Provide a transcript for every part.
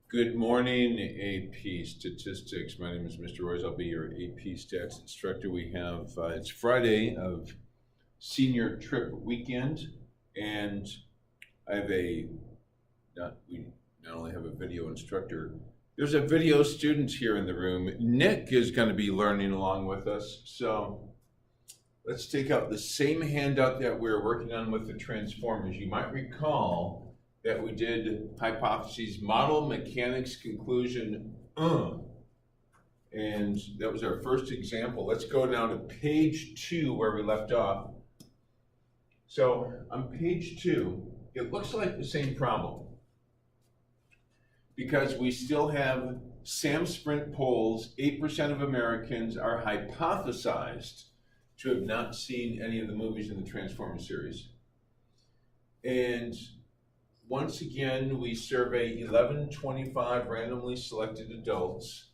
Good morning, AP Statistics. My name is Mr. Royce. I'll be your AP Stats instructor. We have it's Friday of senior trip weekend, and I have we not only have a video instructor. There's a video student here in the room. Nick is going to be learning along with us. So let's take out the same handout that we're working on with the transformers. You might recall that we did hypotheses, model, mechanics, conclusion, and that was our first example. Let's go down to page 2 where we left off. So on page 2, it looks like the same problem because we still have SAM Sprint polls. 8% of Americans are hypothesized to have not seen any of the movies in the Transformers series. And once again, we survey 1125 randomly selected adults,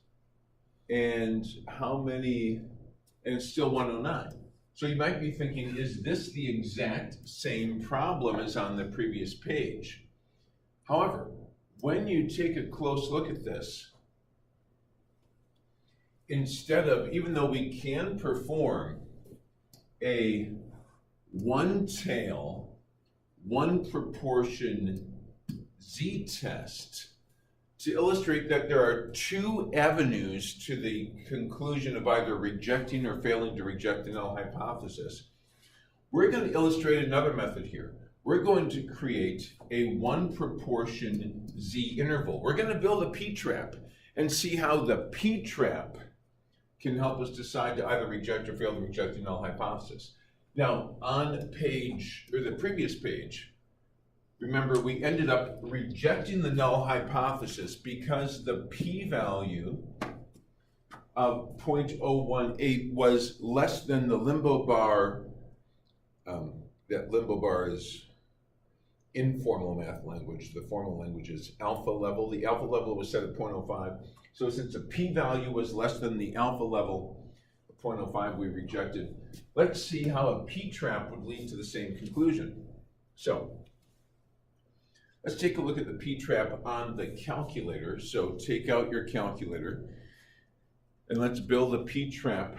and how many, and it's still 109. So you might be thinking, is this the exact same problem as on the previous page? However, when you take a close look at this, instead of, even though we can perform a one-tail, one proportion z-test to illustrate that there are two avenues to the conclusion of either rejecting or failing to reject the null hypothesis, we're going to illustrate another method here. We're going to create a one proportion z interval. We're going to build a p-trap and see how the p-trap can help us decide to either reject or fail to reject the null hypothesis. Now, on the previous page, remember we ended up rejecting the null hypothesis because the p-value of 0.018 was less than the limbo bar. That limbo bar is informal math language. The formal language is alpha level. The alpha level was set at 0.05. So since the p-value was less than the alpha level of 0.05, we rejected. Let's see how a p-trap would lead to the same conclusion. So let's take a look at the p-trap on the calculator. So take out your calculator and let's build a p-trap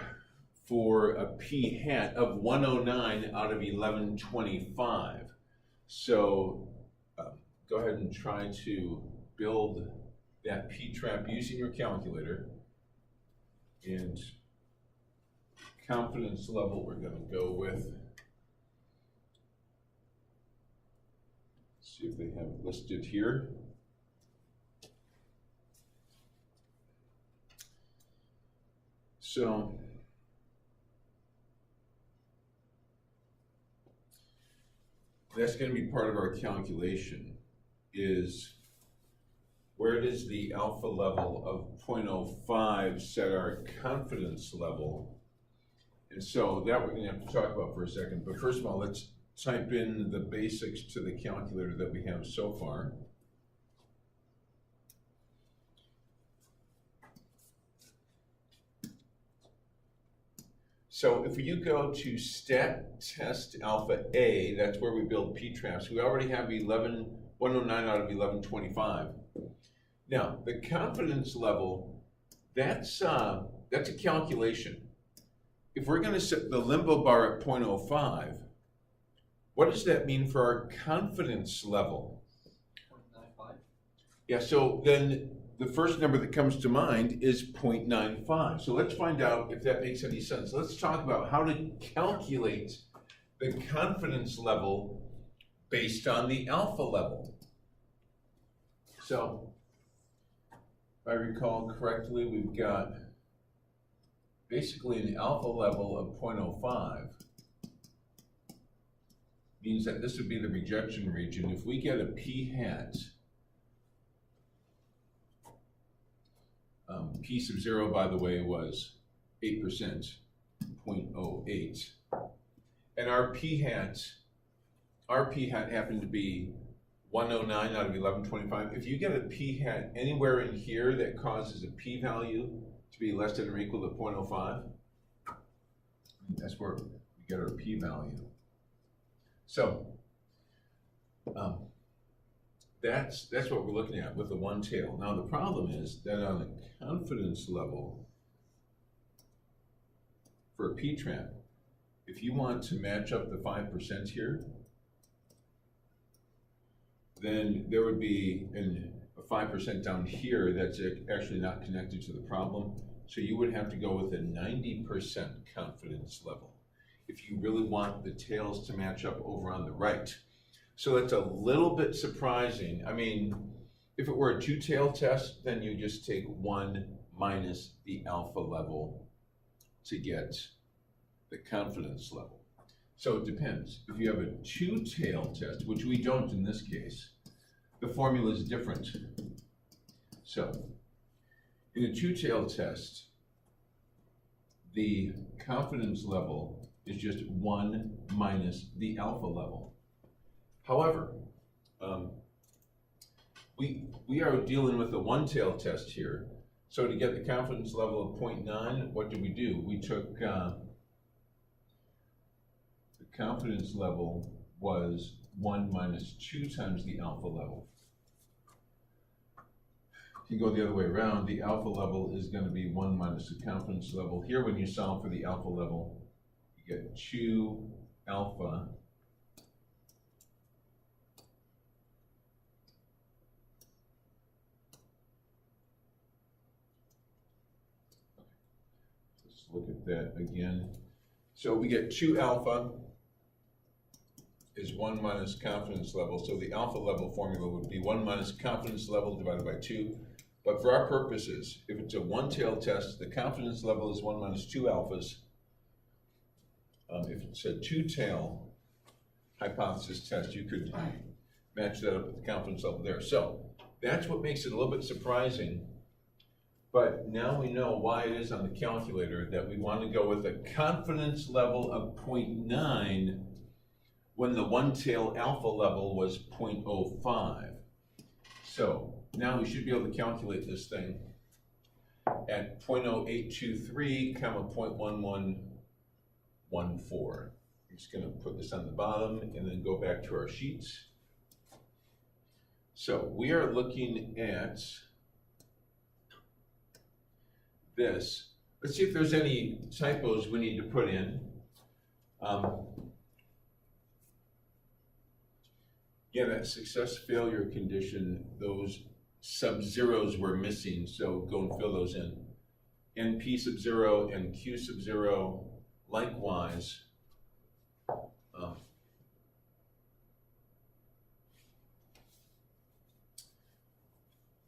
for a p-hat of 109 out of 1125. So go ahead and try to build that p-trap using your calculator, and confidence level we're going to go with, see if they have it listed here. So that's going to be part of our calculation, is where does the alpha level of 0.05 set our confidence level? And so that we're going to have to talk about for a second. But first of all, let's type in the basics to the calculator that we have so far. So if you go to stat test alpha A, that's where we build p-traps. We already have 109 out of 1125. Now, the confidence level, that's a calculation. If we're going to set the limbo bar at 0.05, what does that mean for our confidence level? 0.95. Yeah, so then the first number that comes to mind is 0.95. So let's find out if that makes any sense. Let's talk about how to calculate the confidence level based on the alpha level. So if I recall correctly, we've got basically an alpha level of 0.05. Means that this would be the rejection region. If we get a p-hat, p sub 0, by the way, was 8%, 0.08. And our p-hat happened to be 109 out of 1125. If you get a p-hat anywhere in here that causes a p-value to be less than or equal to 0.05, that's where we get our p-value. So That's what we're looking at with the one tail. Now the problem is that on the confidence level for a P-trap, if you want to match up the 5% here, then there would be a 5% down here that's actually not connected to the problem. So you would have to go with a 90% confidence level if you really want the tails to match up over on the right. So it's a little bit surprising. I mean, if it were a two-tail test, then you just take 1 minus the alpha level to get the confidence level. So it depends. If you have a two-tail test, which we don't in this case, the formula is different. So in a two-tail test, the confidence level is just 1 minus the alpha level. However, we are dealing with a one-tail test here. So to get the confidence level of 0.9, what did we do? We took the confidence level was 1 minus 2 times the alpha level. If you go the other way around, the alpha level is going to be 1 minus the confidence level. Here, when you solve for the alpha level, you get 2 alpha look at that again. So we get 2 alpha is 1 minus confidence level. So the alpha level formula would be 1 minus confidence level divided by 2. But for our purposes, if it's a one-tail test, the confidence level is 1 minus 2 alphas. If it's a two-tail hypothesis test, you could match that up with the confidence level there. So that's what makes it a little bit surprising. But now we know why it is on the calculator that we want to go with a confidence level of 0.9 when the one-tail alpha level was 0.05. So now we should be able to calculate this thing at 0.0823, 0.1114. I'm just going to put this on the bottom and then go back to our sheets. So we are looking at this. Let's see if there's any typos we need to put in. Yeah, that success failure condition, those sub-zeros were missing, so go and fill those in. And P sub 0 and Q sub 0, likewise.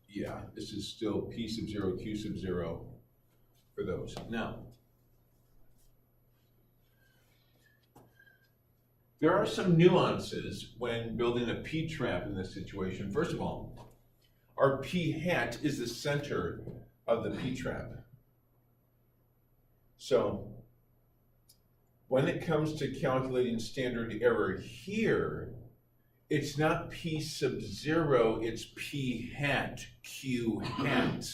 Yeah, this is still P sub 0, Q sub 0 for those. Now, there are some nuances when building a P-trap in this situation. First of all, our P hat is the center of the P-trap. So when it comes to calculating standard error here, it's not P sub 0, it's P hat, Q hat.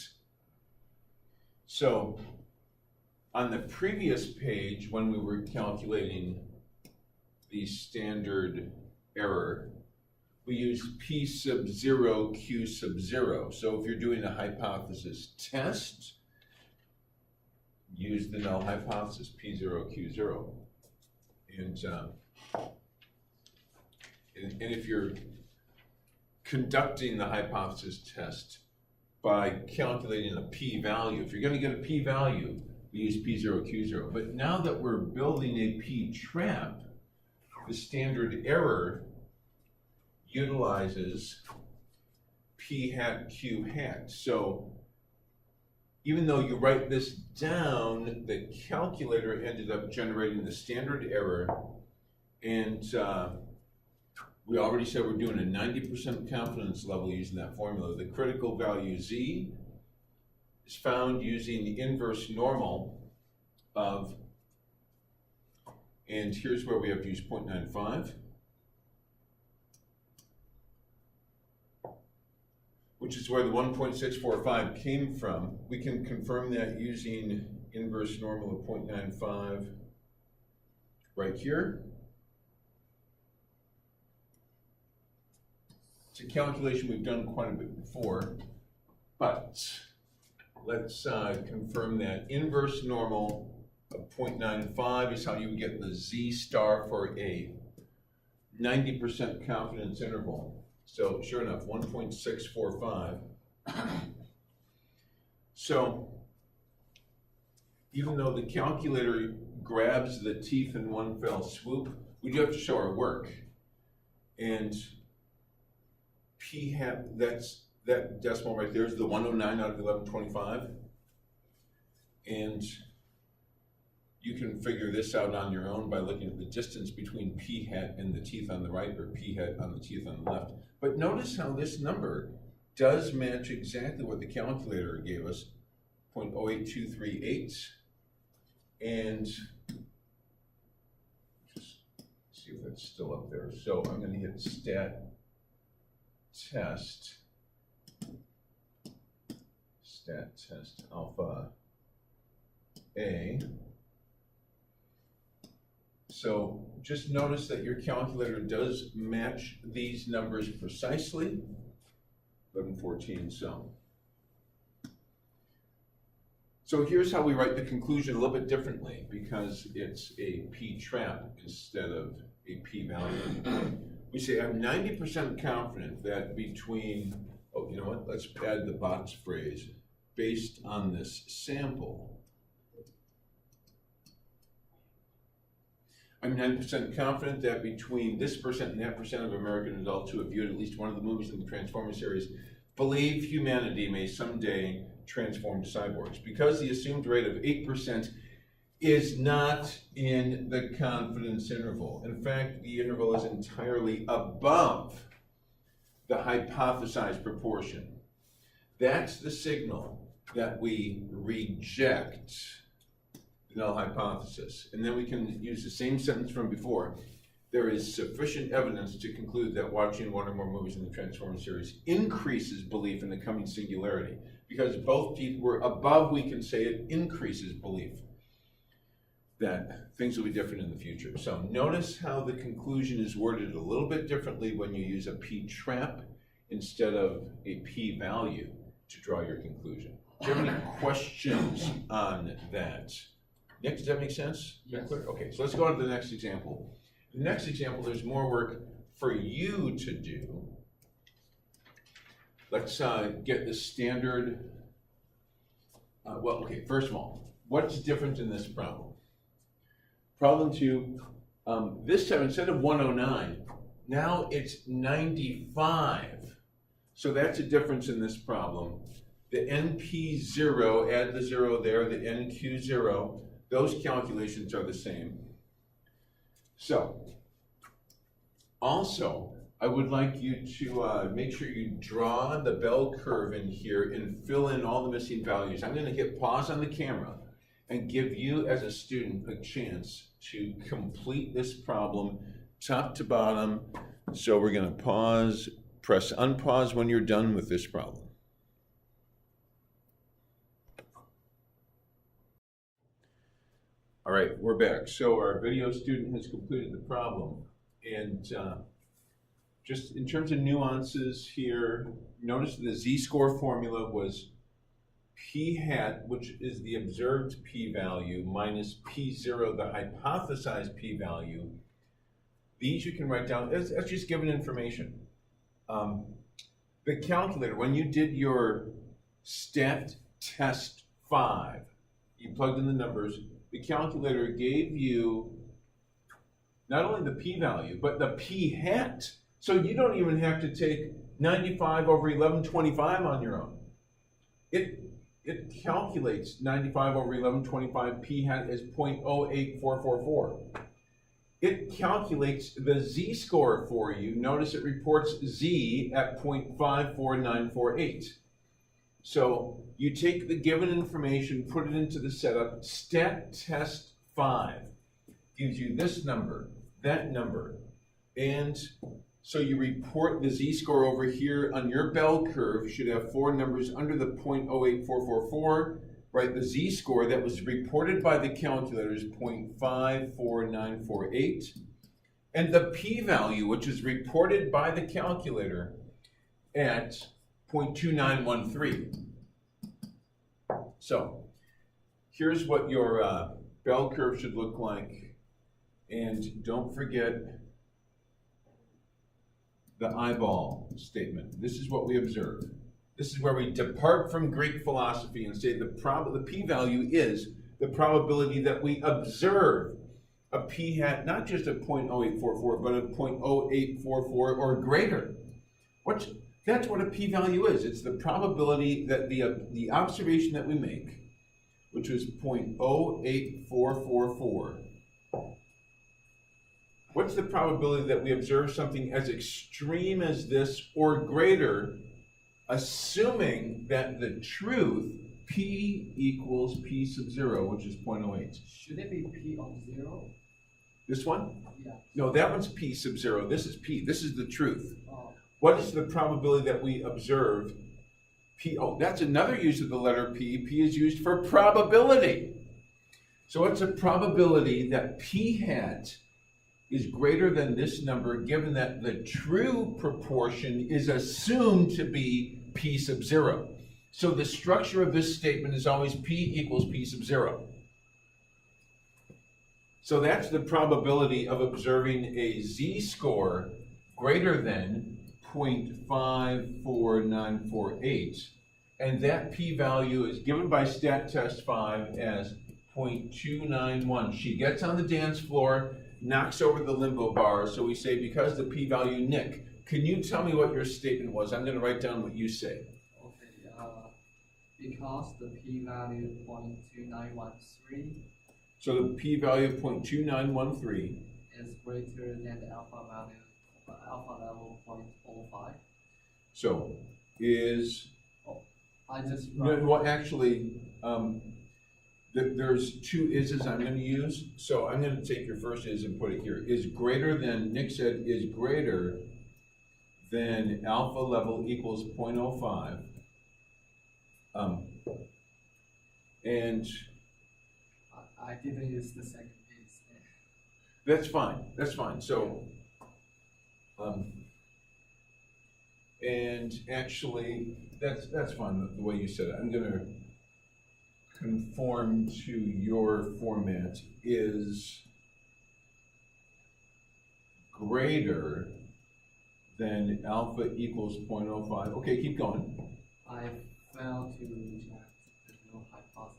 So on the previous page, when we were calculating the standard error, we use P sub 0, Q sub 0. So if you're doing a hypothesis test, use the null hypothesis, P0, Q0. And if you're conducting the hypothesis test by calculating a p-value, if you're going to get a p-value, we use P0, Q0. But now that we're building a P-trap, the standard error utilizes P hat, Q hat. So even though you write this down, the calculator ended up generating the standard error. And we already said we're doing a 90% confidence level using that formula. The critical value Z is found using the inverse normal of, and here's where we have to use 0.95, which is where the 1.645 came from. We can confirm that using inverse normal of 0.95 right here. It's a calculation we've done quite a bit before, but let's confirm that inverse normal of 0.95 is how you get the z star for a 90% confidence interval. So sure enough, 1.645. So even though the calculator grabs the teeth in one fell swoop, we do have to show our work. And p hat, that's that decimal right there is the 109 out of 1125. And you can figure this out on your own by looking at the distance between p hat and the teeth on the right, or p hat on the teeth on the left. But notice how this number does match exactly what the calculator gave us, 0.08238. And just see if that's still up there. So I'm going to hit stat test alpha A. So just notice that your calculator does match these numbers precisely. 1114, so here's how we write the conclusion a little bit differently, because it's a p-trap instead of a p-value. We say I'm 90% confident that between, oh, you know what, let's add the box phrase, based on this sample. I'm 90% confident that between this percent and that percent of American adults who have viewed at least one of the movies in the Transformers series believe humanity may someday transform to cyborgs. Because the assumed rate of 8% is not in the confidence interval. In fact, the interval is entirely above the hypothesized proportion. That's the signal that we reject the null hypothesis. And then we can use the same sentence from before. There is sufficient evidence to conclude that watching one or more movies in the Transformers series increases belief in the coming singularity. Because both teeth were above, we can say it increases belief that things will be different in the future. So notice how the conclusion is worded a little bit differently when you use a p-trap instead of a p-value to draw your conclusion. Do you have any questions on that? Nick, does that make sense? Yes. Okay, so let's go on to the next example. The next example, there's more work for you to do. Let's get the standard. First of all, what's different in this problem? Problem 2, this time instead of 109, now it's 95. So that's a difference in this problem. The NP0, add the 0 there, the NQ0, those calculations are the same. So, also, I would like you to make sure you draw the bell curve in here and fill in all the missing values. I'm going to hit pause on the camera and give you as a student a chance to complete this problem top to bottom. So we're going to pause, press unpause when you're done with this problem. All right, we're back. So our video student has completed the problem. And just in terms of nuances here, notice the z-score formula was p hat, which is the observed p-value, minus p0, the hypothesized p-value. These you can write down, that's just given information. The calculator, when you did your stat test 5, you plugged in the numbers, the calculator gave you not only the p-value, but the p-hat. So you don't even have to take 95 over 1125 on your own. It calculates 95 over 1125 p-hat as 0.08444. It calculates the z-score for you. Notice it reports z at 0.54948. So you take the given information, put it into the setup, stat test 5 gives you this number, that number, and so you report the z-score over here on your bell curve. You should have 4 numbers under the 0.08444, right? The z-score that was reported by the calculator is 0.54948, and the p-value, which is reported by the calculator, at 0.2913. So here's what your bell curve should look like. And don't forget the eyeball statement. This is what we observe. This is where we depart from Greek philosophy and say the p-value is the probability that we observe a p-hat, not just at 0.0844, but at 0.0844 or greater. That's what a p-value is. It's the probability that the observation that we make, which was 0.08444. What's the probability that we observe something as extreme as this or greater, assuming that the truth, p equals p sub 0, which is 0.08. Should it be p of 0? This one? Yeah. No, that one's p sub 0. This is p. This is the truth. Oh. What is the probability that we observe p? Oh, that's another use of the letter p. P is used for probability. So it's a probability that p hat is greater than this number, given that the true proportion is assumed to be p sub 0. So the structure of this statement is always p equals p sub 0. So that's the probability of observing a z-score greater than 0.54948. And that p-value is given by stat test 5 as 0.291. She gets on the dance floor, knocks over the limbo bar. So we say, because the p-value, Nick, can you tell me what your statement was? I'm going to write down what you say. Okay, because the p-value 0.2913 So the p-value of 0.2913 is greater than the alpha level 0.05. So is I just well, actually, there's two is's I'm going to use. So I'm going to take your first is and put it here. Is greater than, Nick said, is greater than alpha level equals 0.05. And I didn't use the second piece. that's fine. That's fine. So, and actually, that's fine the way you said it. I'm going to conform to your format. Is greater than alpha equals 0.05. Okay, keep going. I failed to reject the null hypothesis.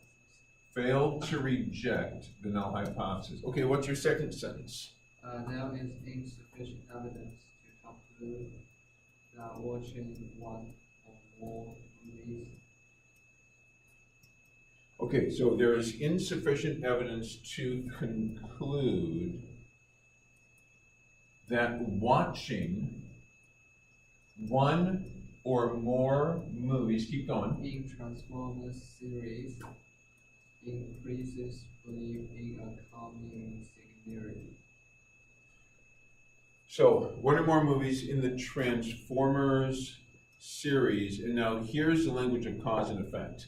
Failed to reject the null hypothesis. Okay, what's your second sentence? There is insufficient evidence to conclude that watching one or more movies. Okay, so there is insufficient evidence to conclude that watching one or more movies, keep going, in Transformers series increases belief in a coming singularity. So, one or more movies in the Transformers series, and now here's the language of cause and effect.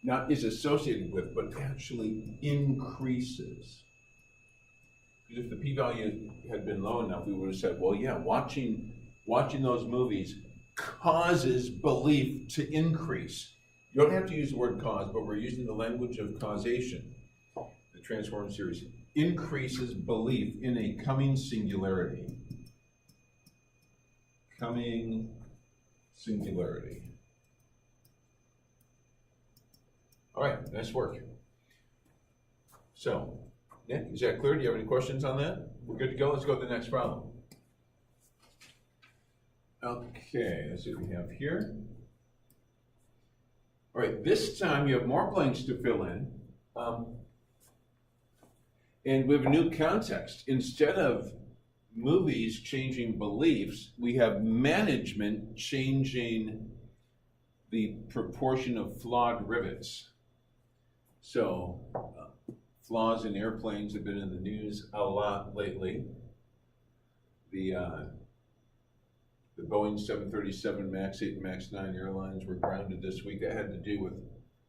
Not is associated with, but actually increases. Because if the p-value had been low enough, we would have said, well, yeah, watching those movies causes belief to increase. You don't have to use the word cause, but we're using the language of causation. The Transformers series increases belief in a coming singularity. Coming singularity. All right, nice work. So, Nick, is that clear? Do you have any questions on that? We're good to go. Let's go to the next problem. Okay, let's see what we have here. All right, this time you have more blanks to fill in. And we have a new context. Instead of movies changing beliefs, we have management changing the proportion of flawed rivets. So, flaws in airplanes have been in the news a lot lately. The Boeing 737 MAX 8 and MAX 9 airlines were grounded this week. That had to do with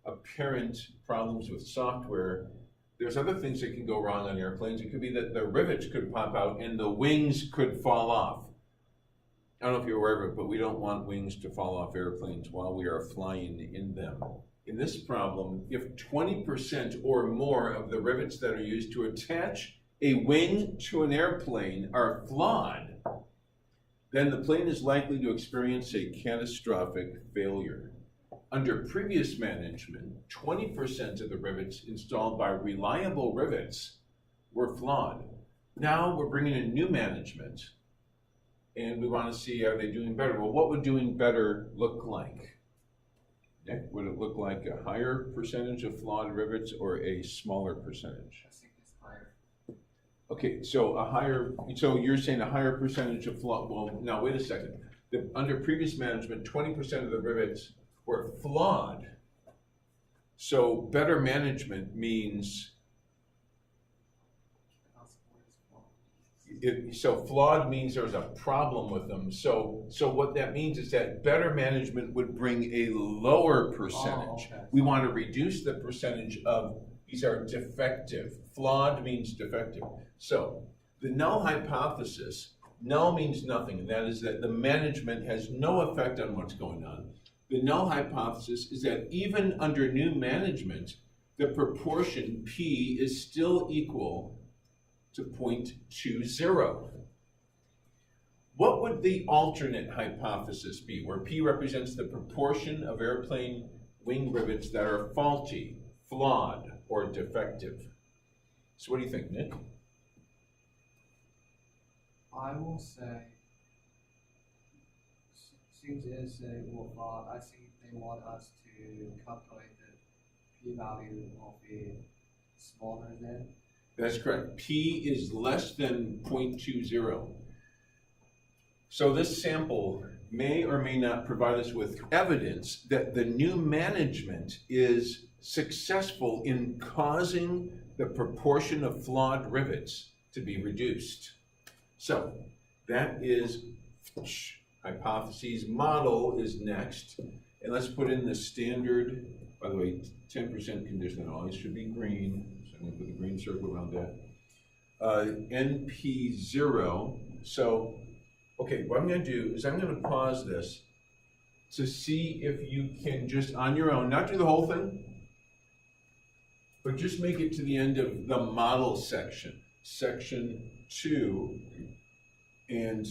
apparent problems with software. There's other things that can go wrong on airplanes. It could be that the rivets could pop out and the wings could fall off. I don't know if you're aware of it, but we don't want wings to fall off airplanes while we are flying in them. In this problem, if 20% or more of the rivets that are used to attach a wing to an airplane are flawed, then the plane is likely to experience a catastrophic failure. Under previous management, 20% of the rivets installed by reliable rivets were flawed. Now we're bringing in new management, and we want to see, are they doing better? Well, what would doing better look like? Nick, would it look like a higher percentage of flawed rivets or a smaller percentage? I think it's higher. Okay, so you're saying a higher percentage of flawed, well, now wait a second. Under previous management, 20% of the rivets were flawed. So better management means, so flawed means there's a problem with them. So what that means is that better management would bring a lower percentage. Okay. We want to reduce the percentage of these are defective. Flawed means defective. So the null hypothesis, null means nothing, and that is that the management has no effect on what's going on. The null hypothesis is that even under new management, the proportion P is still equal to 0.20. What would the alternate hypothesis be, where P represents the proportion of airplane wing rivets that are faulty, flawed, or defective? So what do you think, Nick? I will say, since it is a flawed, I think they want us to calculate the p-value of a smaller than. That's correct. P is less than 0.20. So this sample may or may not provide us with evidence that the new management is successful in causing the proportion of flawed rivets to be reduced. So that is hypotheses. Model is next. And let's put in the standard, by the way, 10% condition always should be green. So I'm going to put a green circle around that. NP0. So, okay, what I'm going to do is I'm going to pause this to see if you can just on your own, not do the whole thing, but just make it to the end of the model section, section 2, and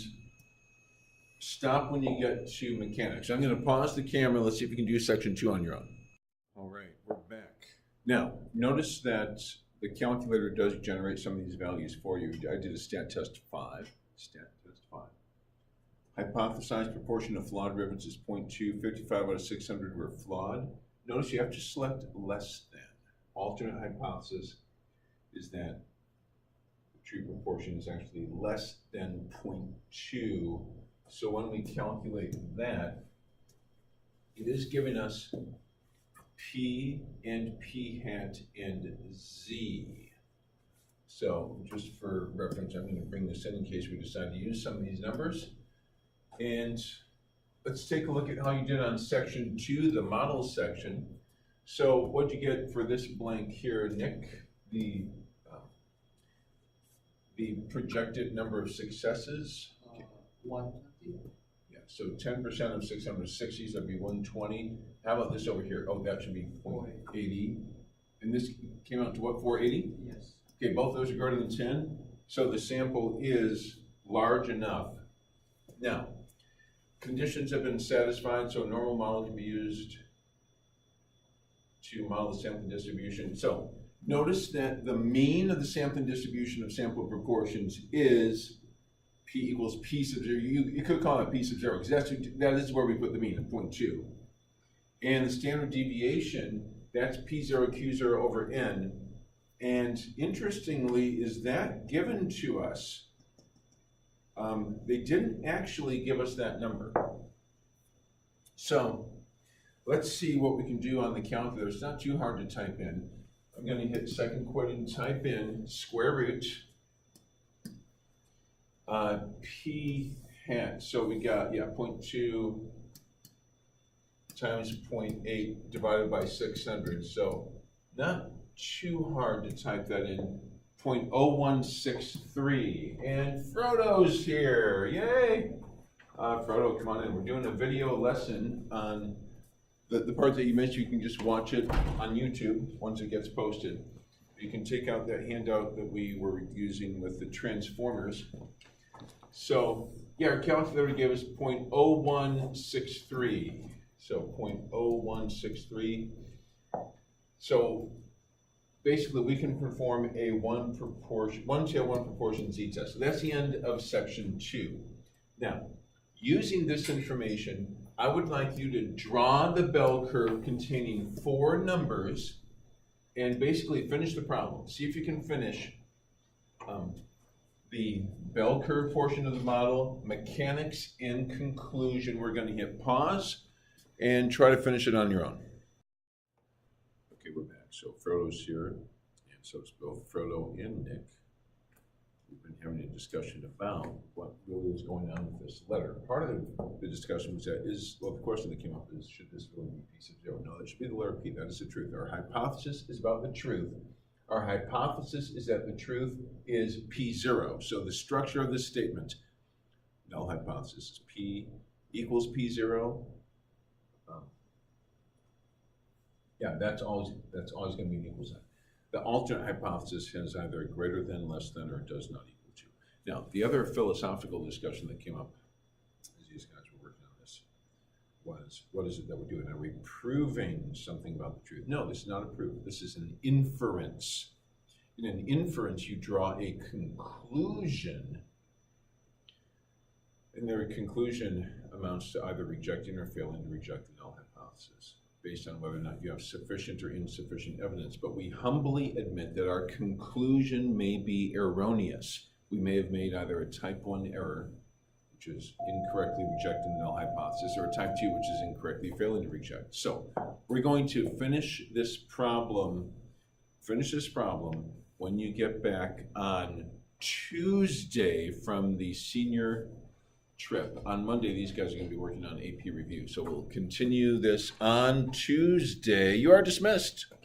stop when you get to mechanics. I'm going to pause the camera. Let's see if you can do section 2 on your own. All right, we're back. Now, notice that the calculator does generate some of these values for you. I did a stat test 5. Hypothesized proportion of flawed rivets is 0.2. 55 out of 600 were flawed. Notice you have to select less than. Alternate hypothesis is that the true proportion is actually less than 0.2. So when we calculate that, it is giving us P and P hat and Z. So just for reference, I'm going to bring this in case we decide to use some of these numbers. And let's take a look at how you did on section 2, the model section. So what'd you get for this blank here, Nick? The projected number of successes? 120. Yeah, so 10% of 660, so that'd be 120. How about this over here? Oh, that should be 0.80. And this came out to what, 480? Yes. Okay, both those are greater than 10. So the sample is large enough. Now, conditions have been satisfied, so a normal model can be used to model the sampling distribution. So notice that the mean of the sampling distribution of sample proportions is P equals P sub 0. You could call it P sub 0 because that is where we put the mean at 0.2. And the standard deviation, that's P0 Q0 over N. And interestingly, is that given to us? They didn't actually give us that number. So let's see what we can do on the calculator. It's not too hard to type in. I'm going to hit second quote and type in square root P hat. So we got, 0.2 times 0.8 divided by 600. So not too hard to type that in. 0.0163. And Frodo's here. Yay! Frodo, come on in. We're doing a video lesson on the part that you mentioned. You can just watch it on YouTube once it gets posted. You can take out that handout that we were using with the transformers. So, yeah, our calculator gave us 0.0163. So 0.0163. So basically we can perform a one tail one proportion z-test. So that's the end of section 2. Now, using this information, I would like you to draw the bell curve containing 4 numbers and basically finish the problem. See if you can finish the bell curve portion of the model, mechanics, and conclusion. We're going to hit pause and try to finish it on your own. Okay, we're back. So Frodo's here, and so it's both Frodo and Nick. We've been having a discussion about what really is going on with this letter. Part of the discussion was well, the question that came up is, should this really be P sub 0? No, it should be the letter P. That is the truth. Our hypothesis is about the truth. Our hypothesis is that the truth is P0. So the structure of this statement, null hypothesis, is P equals P0. Yeah, that's always going to be an equal sign. The alternate hypothesis has either a greater than, less than, or does not equal to. Now, the other philosophical discussion that came up as these guys were working on this was, what is it that we're doing? Are we proving something about the truth? No, this is not a proof. This is an inference. In an inference, you draw a conclusion, and their conclusion amounts to either rejecting or failing to reject the null hypothesis, based on whether or not you have sufficient or insufficient evidence. But we humbly admit that our conclusion may be erroneous. We may have made either a type 1 error, which is incorrectly rejecting the null hypothesis, or a type 2, which is incorrectly failing to reject. So we're going to finish this problem when you get back on Tuesday from the senior trip. On Monday, these guys are going to be working on AP review. So we'll continue this on Tuesday. You are dismissed.